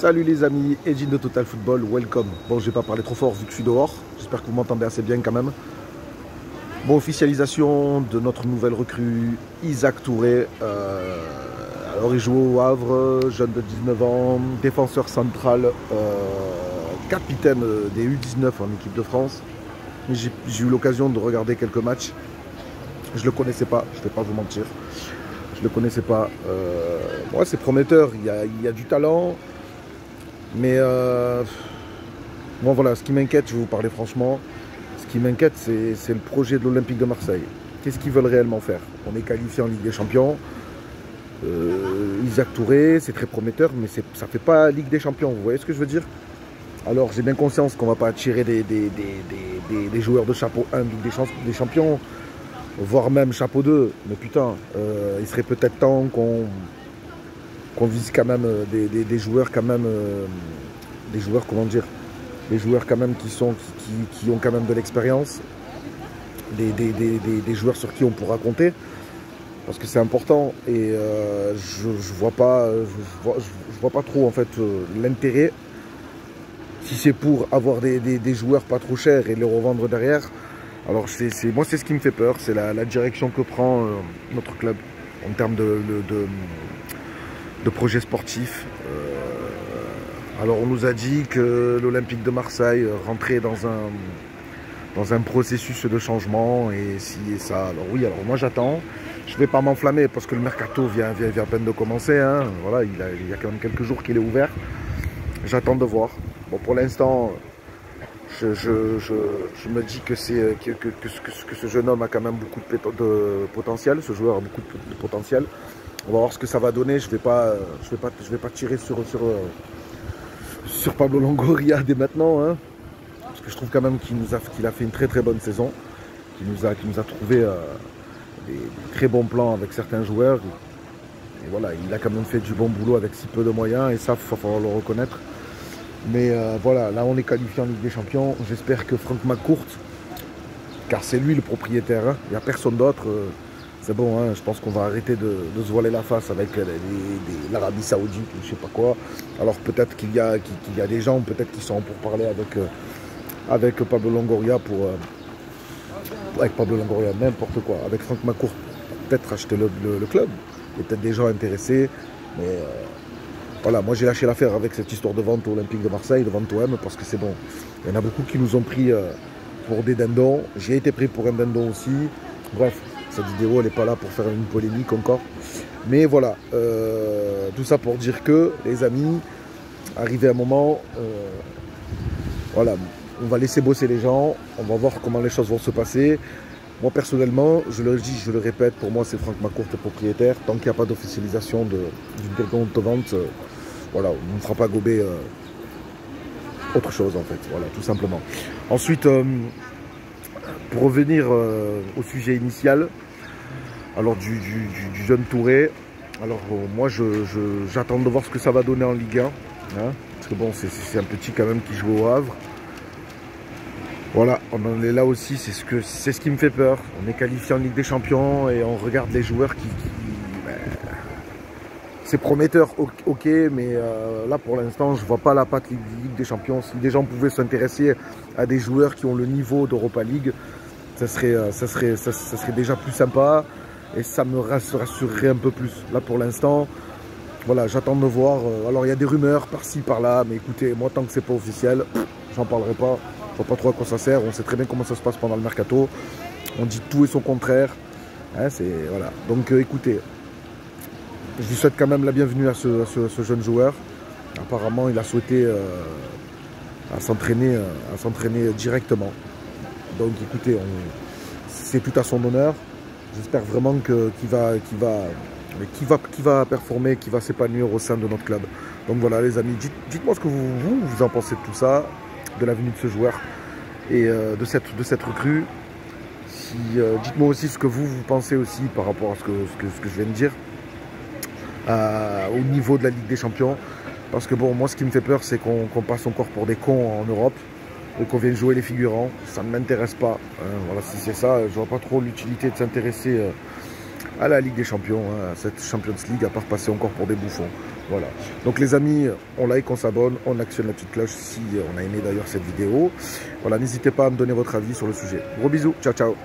Salut les amis, Edine de Total Football, welcome. Bon, je vais pas parler trop fort vu que je suis dehors. J'espère que vous m'entendez assez bien quand même. Bon, officialisation de notre nouvelle recrue, Isaac Touré. Alors, il joue au Havre, jeune de 19 ans, défenseur central, capitaine des U19 en équipe de France. J'ai eu l'occasion de regarder quelques matchs. Je le connaissais pas, je ne vais pas vous mentir. Je le connaissais pas. Ouais, c'est prometteur, il y a du talent. Mais bon voilà, ce qui m'inquiète, je vais vous parler franchement, ce qui m'inquiète c'est le projet de l'Olympique de Marseille. Qu'est-ce qu'ils veulent réellement faire? On est qualifié en Ligue des Champions. Isaac Touré, c'est très prometteur, mais ça ne fait pas Ligue des Champions, vous voyez ce que je veux dire? Alors j'ai bien conscience qu'on ne va pas attirer des joueurs de chapeau 1 Ligue des Champions, voire même chapeau 2, mais putain, il serait peut-être temps qu'on vise quand même des joueurs quand même des joueurs comment dire, des joueurs quand même qui ont quand même de l'expérience, des joueurs sur qui on pourra compter parce que c'est important. Et je vois pas trop en fait l'intérêt, si c'est pour avoir des joueurs pas trop chers et les revendre derrière. Alors moi c'est ce qui me fait peur, c'est la direction que prend notre club en termes de projets sportifs. Alors on nous a dit que l'Olympique de Marseille rentrait dans un processus de changement et ci et ça. Alors oui, alors moi j'attends. Je ne vais pas m'enflammer parce que le mercato vient à peine de commencer. Hein. Voilà, il y a quand même quelques jours qu'il est ouvert. J'attends de voir. Bon, pour l'instant, je me dis que ce jeune homme a quand même beaucoup de potentiel. Ce joueur a beaucoup de potentiel. On va voir ce que ça va donner. Je vais pas tirer sur Pablo Longoria dès maintenant, hein, parce que je trouve quand même qu'il a fait une très très bonne saison, qu'il nous a trouvé des très bons plans avec certains joueurs. Et voilà, il a quand même fait du bon boulot avec si peu de moyens, et ça, il va falloir le reconnaître. Mais voilà, là on est qualifié en Ligue des Champions. J'espère que Franck McCourt, car c'est lui le propriétaire, hein, il n'y a personne d'autre. C'est bon, hein, je pense qu'on va arrêter de se voiler la face avec l'Arabie Saoudite ou je sais pas quoi. Alors peut-être qu'il y a des gens peut-être qui sont pour parler avec Pablo Longoria avec Pablo Longoria, n'importe quoi. Avec Franck McCourt, peut-être acheter le club. Il y a peut-être des gens intéressés. Mais voilà, moi j'ai lâché l'affaire avec cette histoire de vente au Olympique de Marseille, de vente au M, parce que c'est bon. Il y en a beaucoup qui nous ont pris pour des dindons. J'ai été pris pour un dindon aussi. Bref. Cette vidéo, elle n'est pas là pour faire une polémique encore. Mais voilà, tout ça pour dire que, les amis, arrivé un moment, voilà, on va laisser bosser les gens, on va voir comment les choses vont se passer. Moi, personnellement, je le dis, je le répète, pour moi, c'est Franck McCourt le propriétaire. Tant qu'il n'y a pas d'officialisation d'une quelconque vente, voilà, on ne fera pas gober autre chose, en fait, voilà, tout simplement. Ensuite, pour revenir au sujet initial, alors du jeune Touré, alors moi j'attends de voir ce que ça va donner en Ligue 1, hein, parce que bon c'est un petit quand même qui joue au Havre. Voilà, on en est là aussi, c'est ce qui me fait peur. On est qualifié en Ligue des Champions et on regarde les joueurs ben, c'est prometteur, ok, mais là pour l'instant je vois pas la patte Ligue des Champions. Si des gens pouvaient s'intéresser à des joueurs qui ont le niveau d'Europa League, ça serait déjà plus sympa et ça me rassurerait un peu plus. Là pour l'instant, voilà, j'attends de voir. Alors il y a des rumeurs par-ci par-là, mais écoutez, moi tant que c'est pas officiel, j'en parlerai pas. Je vois pas trop à quoi ça sert. On sait très bien comment ça se passe pendant le mercato. On dit tout et son contraire. Hein, voilà. Donc écoutez, je lui souhaite quand même la bienvenue à ce jeune joueur. Apparemment, il a souhaité s'entraîner directement. Donc écoutez, c'est tout à son honneur. J'espère vraiment qu'il va performer, qu'il va s'épanouir au sein de notre club. Donc voilà les amis, dites-moi ce que vous en pensez de tout ça, de la venue de ce joueur et de cette recrue. Dites-moi aussi ce que vous pensez aussi par rapport à ce que je viens de dire au niveau de la Ligue des Champions. Parce que bon, moi ce qui me fait peur, c'est qu'on passe encore pour des cons en Europe et qu'on vienne jouer les figurants. Ça ne m'intéresse pas. Voilà, si c'est ça, je vois pas trop l'utilité de s'intéresser à la Ligue des Champions, hein, à cette Champions League, à part passer encore pour des bouffons. Voilà. Donc les amis, on like, on s'abonne, on actionne la petite cloche si on a aimé d'ailleurs cette vidéo. Voilà, n'hésitez pas à me donner votre avis sur le sujet. Gros bisous, ciao ciao.